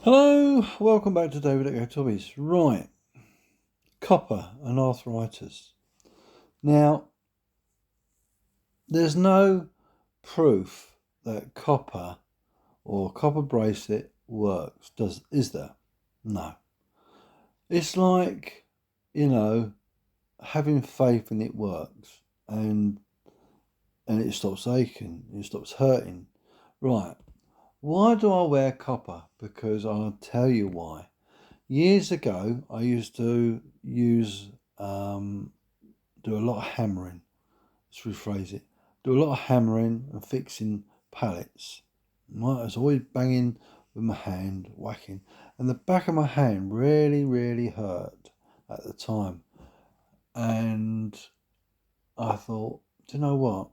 Hello, welcome back to David Echo Tobbies. Right, copper and arthritis. Now, there's no proof that copper or copper bracelet works, is there? No. It's like, you know, having faith in it works and it stops aching, it stops hurting. Right. Why do I wear copper? Because I'll tell you why. Years ago, I used to do a lot of hammering. Let's rephrase it. Do a lot of hammering and fixing pallets. Right, I was always banging with my hand, whacking, and the back of my hand really hurt at the time. And I thought, do you know what?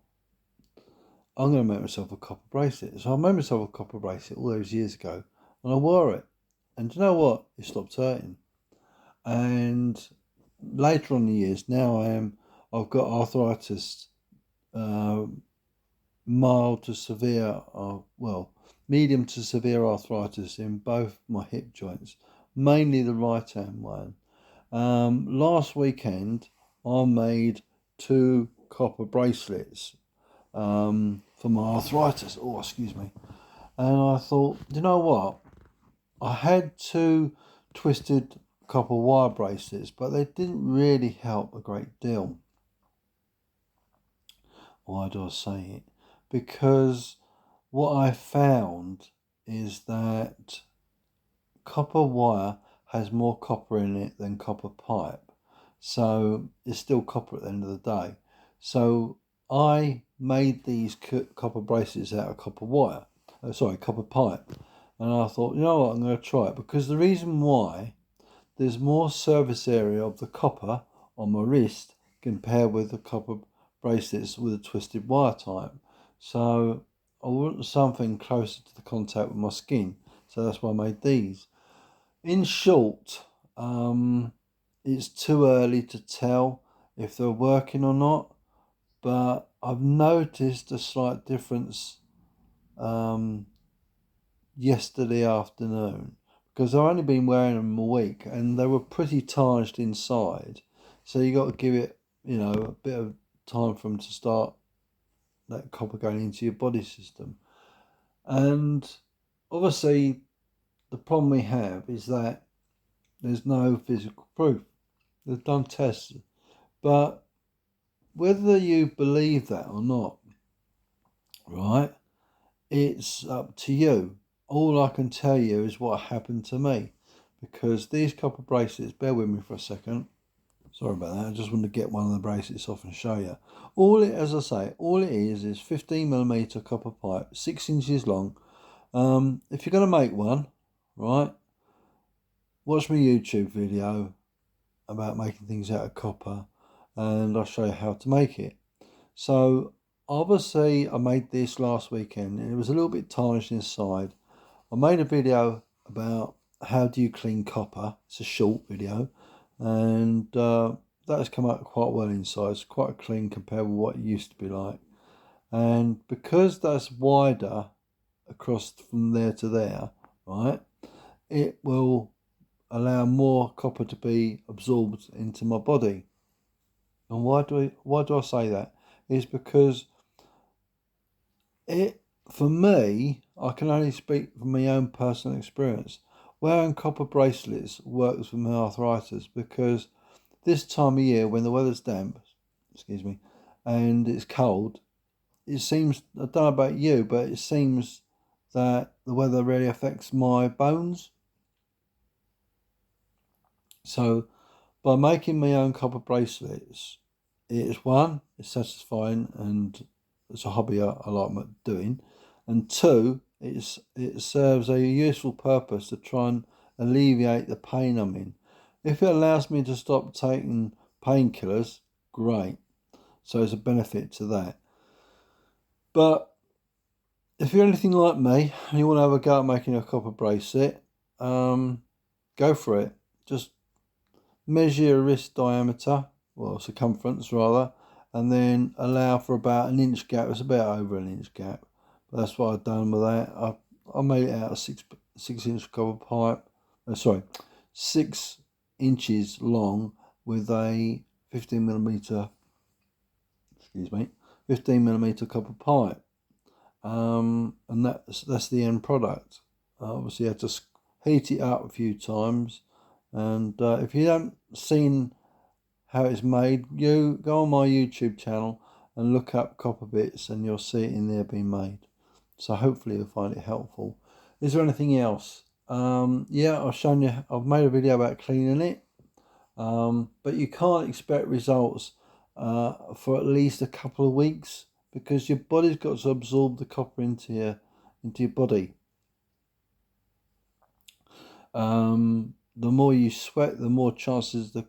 I'm going to make myself a copper bracelet. So I made myself a copper bracelet all those years ago, and I wore it. And do you know what? It stopped hurting. And later on in the years, I've got arthritis, uh, mild to severe, medium to severe arthritis in both my hip joints, mainly the right hand one. Last weekend, I made 2 copper bracelets for my arthritis. Oh, excuse me. And I thought, you know what? I had 2 twisted copper wire bracelets, but they didn't really help a great deal. Why do I say it? Because what I found is that copper wire has more copper in it than copper pipe. So it's still copper at the end of the day. So I made these copper bracelets out of copper wire. Copper pipe. And I thought, you know what, I'm going to try it. Because the reason why, there's more surface area of the copper on my wrist compared with the copper bracelets with a twisted wire type. So I wanted something closer to the contact with my skin. So that's why I made these. In short, it's too early to tell if they're working or not, but I've noticed a slight difference yesterday afternoon because I've only been wearing them a week and they were pretty tarnished inside. So you got to give it, a bit of time for them to start that copper going into your body system. And obviously, the problem we have is that there's no physical proof. They've done tests, but whether you believe that or not, right, it's up to you. All I can tell you is what happened to me, because these copper bracelets, bear with me for a second. Sorry about that. I just want to get one of the bracelets off and show you. As I say, all it is 15mm copper pipe, 6 inches long. If you're going to make one, right, watch my YouTube video about making things out of copper, and I'll show you how to make it. So obviously I made this last weekend and it was a little bit tarnished inside. I made a video about how do you clean copper. It's a short video, and that has come out quite well inside. It's quite clean compared with what it used to be like. And because that's wider across from there to there, right, it will allow more copper to be absorbed into my body. And why do I say that? It's because for me, I can only speak from my own personal experience. Wearing copper bracelets works with my arthritis because this time of year when the weather's damp, excuse me, and it's cold, it seems, I don't know about you, but it seems that the weather really affects my bones. So by making my own copper bracelets, it's satisfying and it's a hobby I like doing. And two, it serves a useful purpose to try and alleviate the pain I'm in. If it allows me to stop taking painkillers, great. So there's a benefit to that. But if you're anything like me and you want to have a go at making a copper bracelet, go for it. Just measure your wrist diameter, well, circumference rather, and then allow for about an inch gap. It's about over an inch gap, but that's what I've done with that. I made it out of 6-inch copper pipe. Sorry, 6 inches long with a 15mm, excuse me, 15mm copper pipe. And that's the end product. Obviously, I had to heat it up a few times. And if you haven't seen how it's made, you go on my YouTube channel and look up copper bits, and you'll see it in there being made. So hopefully you'll find it helpful. Is there anything else? Yeah, I've made a video about cleaning it. But you can't expect results for at least a couple of weeks, because your body's got to absorb the copper into your body. The more you sweat, the more chances the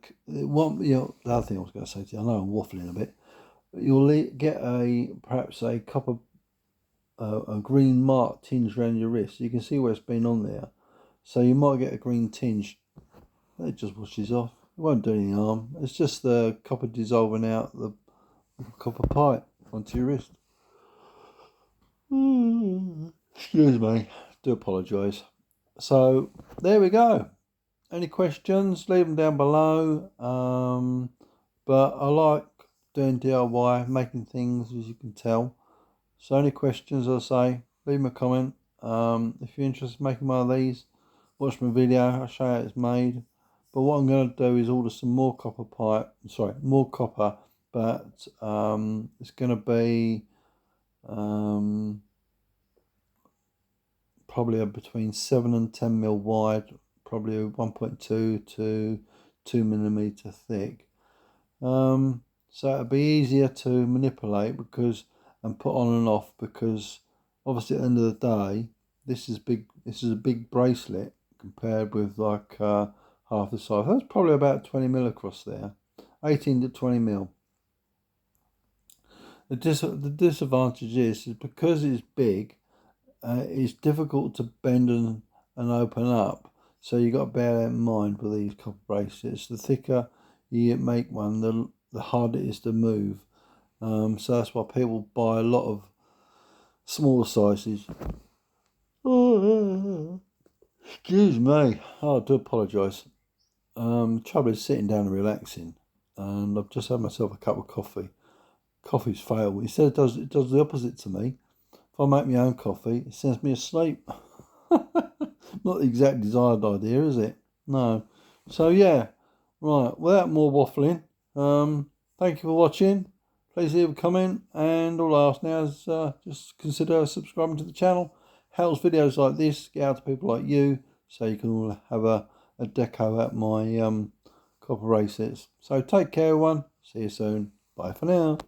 other thing I was going to say to you, I know I'm waffling a bit. You'll get perhaps a copper, a green mark tinge around your wrist. You can see where it's been on there, so you might get a green tinge. It just washes off. It won't do any harm. It's just the copper dissolving out the copper pipe onto your wrist. Excuse me. Do apologise. So there we go. Any questions? Leave them down below. But I like doing DIY, making things, as you can tell. So any questions, as I say, leave me a comment. If you're interested in making one of these, watch my video. I'll show you how it's made. But what I'm going to do is order some more copper more copper, but it's going to be probably between 7 and 10 mil wide, probably 1.2 to 2mm thick. So it'll be easier to manipulate and put on and off, because obviously at the end of the day, this is a big bracelet compared with like half the size. That's probably about 20 mil across there, 18 to 20 mil. The disadvantage is because it's big, it's difficult to bend and open up. So you've got to bear that in mind with these copper bracelets. The thicker you make one, the harder it is to move. So that's why people buy a lot of smaller sizes. Excuse me. Oh, I do apologise. Trouble is sitting down and relaxing, and I've just had myself a cup of coffee. Coffee's failed. Instead, it does the opposite to me. If I make my own coffee, it sends me asleep. Not the exact desired idea, is it? No. So yeah, right. Without more waffling, thank you for watching. Please leave a comment, and all I ask now is just consider subscribing to the channel. Helps videos like this get out to people like you, so you can all have a deco at my copper bracelets. So take care, everyone. See you soon. Bye for now.